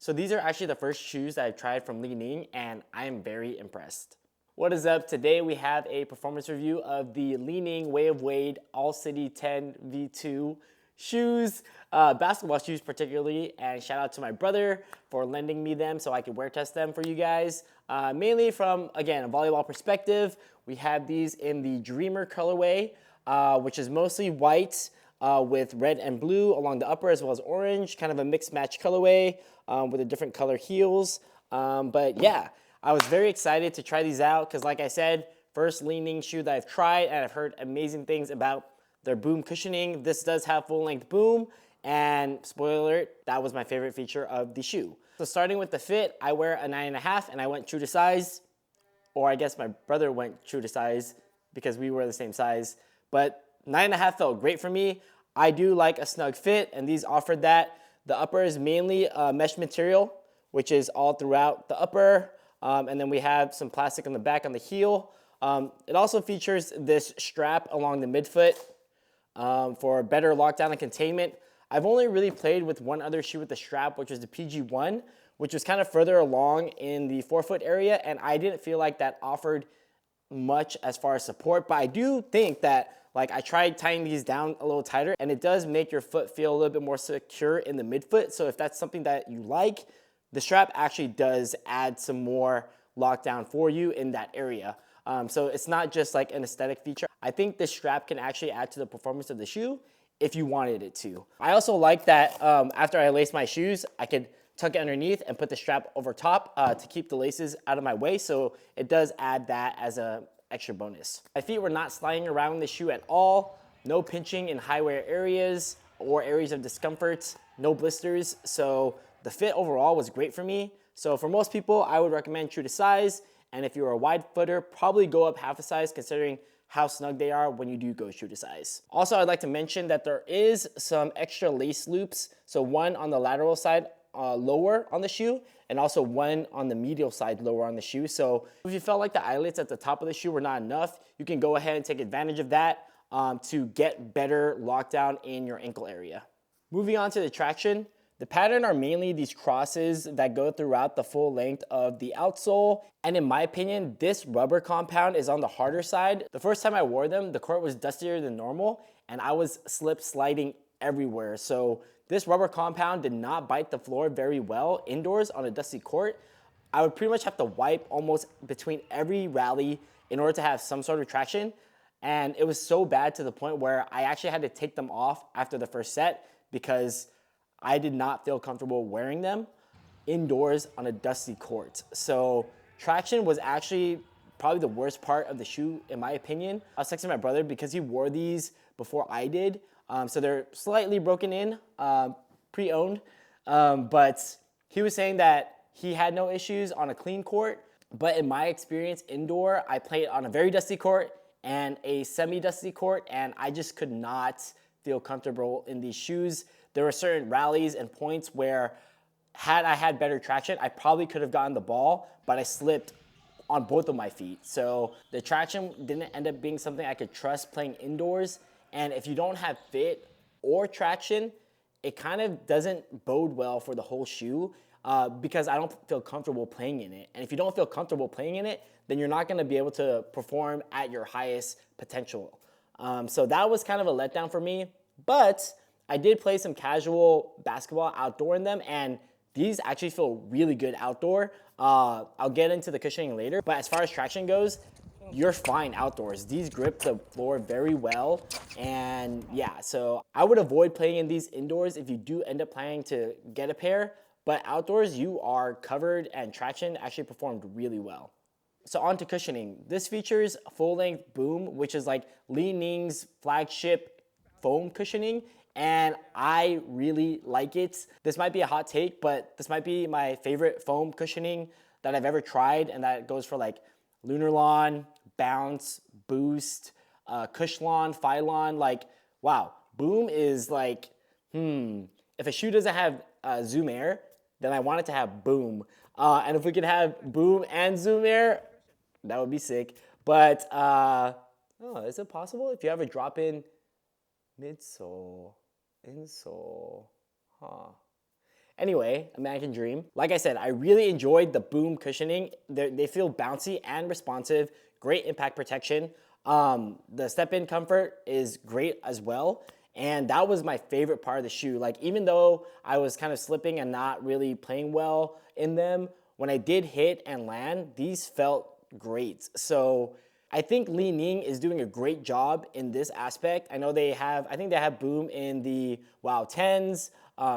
So these are actually the first shoes that I've tried from li-ning, and I am very impressed. What is up? Today we have a performance review of the li-ning Way of Wade All City 10 V2 shoes, basketball shoes particularly, and shout out to my brother for lending me them so I could wear test them for you guys. Mainly from, again, a volleyball perspective, we have these in the Dreamer colorway, which is mostly white with red and blue along the upper as well as orange, kind of a mixed match colorway with the different color heels. But yeah, I was very excited to try these out because, like I said, first li-ning shoe that I've tried, and I've heard amazing things about their boom cushioning. This does have full-length boom, and spoiler alert, that was my favorite feature of the shoe. So starting with the fit, I wear a 9.5, and I went true to size, or I guess my brother went true to size because we were the same size, but 9.5 felt great for me. I do like a snug fit, and these offered that. The upper is mainly mesh material, which is all throughout the upper, and then we have some plastic on the back on the heel. It also features this strap along the midfoot for better lockdown and containment. I've only really played with one other shoe with the strap, which was the PG1, which was kind of further along in the forefoot area, and I didn't feel like that offered much as far as support, but I do think that, like, I tried tying these down a little tighter, and it does make your foot feel a little bit more secure in the midfoot. So if that's something that you like, the strap actually does add some more lockdown for you in that area. So it's not just like an aesthetic feature. I think this strap can actually add to the performance of the shoe if you wanted it to. I also like that after I lace my shoes, I could tuck it underneath and put the strap over top to keep the laces out of my way. So it does add that as an extra bonus. My feet were not sliding around the shoe at all. No pinching in high wear areas or areas of discomfort. No blisters. So the fit overall was great for me. So for most people, I would recommend true to size. And if you're a wide footer, probably go up half a size considering how snug they are when you do go true to size. Also, I'd like to mention that there is some extra lace loops. So one on the lateral side lower on the shoe, and also one on the medial side lower on the shoe. So if you felt like the eyelets at the top of the shoe were not enough, you can go ahead and take advantage of that to get better lockdown in your ankle area. Moving on to the traction, the pattern are mainly these crosses that go throughout the full length of the outsole. And in my opinion, this rubber compound is on the harder side. The first time I wore them, the court was dustier than normal, and I was slip sliding everywhere. So this rubber compound did not bite the floor very well indoors on a dusty court. I would pretty much have to wipe almost between every rally in order to have some sort of traction. And it was so bad to the point where I actually had to take them off after the first set because I did not feel comfortable wearing them indoors on a dusty court. So traction was actually probably the worst part of the shoe in my opinion. I was texting my brother because he wore these before I did. So they're slightly broken in, pre-owned, but he was saying that he had no issues on a clean court. But in my experience indoor, I played on a very dusty court and a semi-dusty court, and I just could not feel comfortable in these shoes. There were certain rallies and points where had I had better traction, I probably could have gotten the ball, but I slipped on both of my feet. So the traction didn't end up being something I could trust playing indoors. And if you don't have fit or traction, it kind of doesn't bode well for the whole shoe because I don't feel comfortable playing in it. And if you don't feel comfortable playing in it, then you're not gonna be able to perform at your highest potential. So that was kind of a letdown for me, but I did play some casual basketball outdoor in them, and these actually feel really good outdoor. I'll get into the cushioning later, but as far as traction goes, you're fine outdoors. These grip the floor very well, and yeah, so I would avoid playing in these indoors if you do end up planning to get a pair, but outdoors you are covered and traction actually performed really well. So on to cushioning. This features full-length boom, which is like li-ning's flagship foam cushioning, and I really like it. This might be a hot take, but this might be my favorite foam cushioning that I've ever tried, and that goes for like Lunarlon, Bounce, Boost, Cushlon, Phylon. Like, wow, boom is like, if a shoe doesn't have Zoom Air, then I want it to have boom. And if we could have boom and Zoom Air, that would be sick. But, oh, is it possible if you have a drop-in midsole, insole, huh? Anyway, American Dream. Like I said, I really enjoyed the boom cushioning. They feel bouncy and responsive, great impact protection. The step-in comfort is great as well. And that was my favorite part of the shoe. Like, even though I was kind of slipping and not really playing well in them, when I did hit and land, these felt great. So I think li-ning is doing a great job in this aspect. I know I think they have boom in the Wow 10s,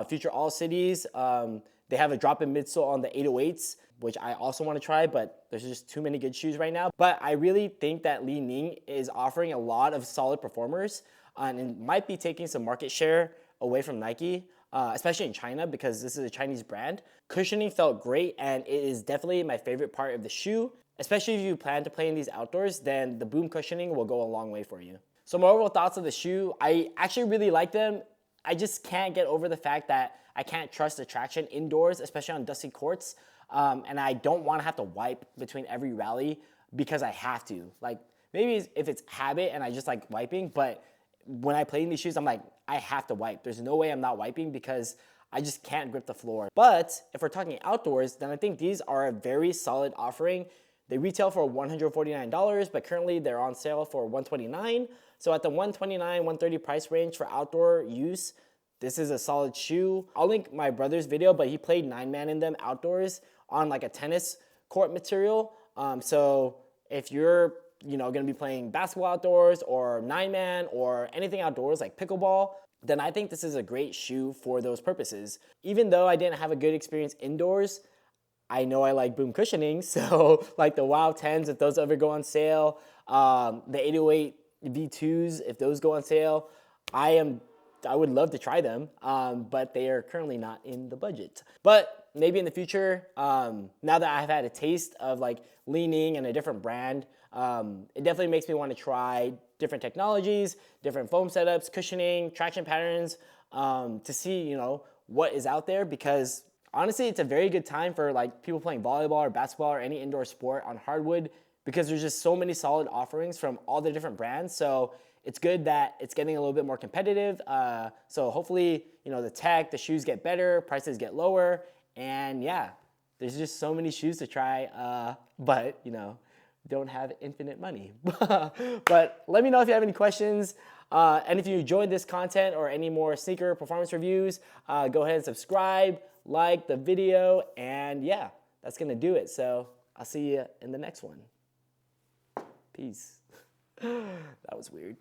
Future All Cities. They have a drop-in midsole on the 808s, which I also want to try, but there's just too many good shoes right now. But I really think that li-ning is offering a lot of solid performers and might be taking some market share away from Nike, especially in China because this is a Chinese brand. Cushioning felt great, and it is definitely my favorite part of the shoe. Especially if you plan to play in these outdoors, then the boom cushioning will go a long way for you. So my overall thoughts of the shoe, I actually really like them. I just can't get over the fact that I can't trust the traction indoors, especially on dusty courts. And I don't want to have to wipe between every rally because I have to. Like, maybe if it's habit and I just like wiping, but when I play in these shoes, I'm like, I have to wipe. There's no way I'm not wiping because I just can't grip the floor. But if we're talking outdoors, then I think these are a very solid offering. They retail for $149, but currently they're on sale for $129. So at the $129, $130 price range for outdoor use, this is a solid shoe. I'll link my brother's video, but he played 9-man in them outdoors on like a tennis court material. So if you're gonna be playing basketball outdoors or 9-man or anything outdoors like pickleball, then I think this is a great shoe for those purposes. Even though I didn't have a good experience indoors, I know I like boom cushioning, so like the Wow 10s, if those ever go on sale, the 808 V2s, if those go on sale, I would love to try them, but they are currently not in the budget. But maybe in the future, now that I've had a taste of like li-ning and a different brand, it definitely makes me want to try different technologies, different foam setups, cushioning, traction patterns, to see what is out there, because honestly, it's a very good time for like people playing volleyball or basketball or any indoor sport on hardwood because there's just so many solid offerings from all the different brands. So it's good that it's getting a little bit more competitive. So hopefully, the tech, the shoes get better, prices get lower, and yeah, there's just so many shoes to try, but don't have infinite money. But let me know if you have any questions. And if you enjoyed this content or any more sneaker performance reviews, go ahead and subscribe, like the video, and yeah, that's gonna do it. So I'll see you in the next one. Peace. That was weird.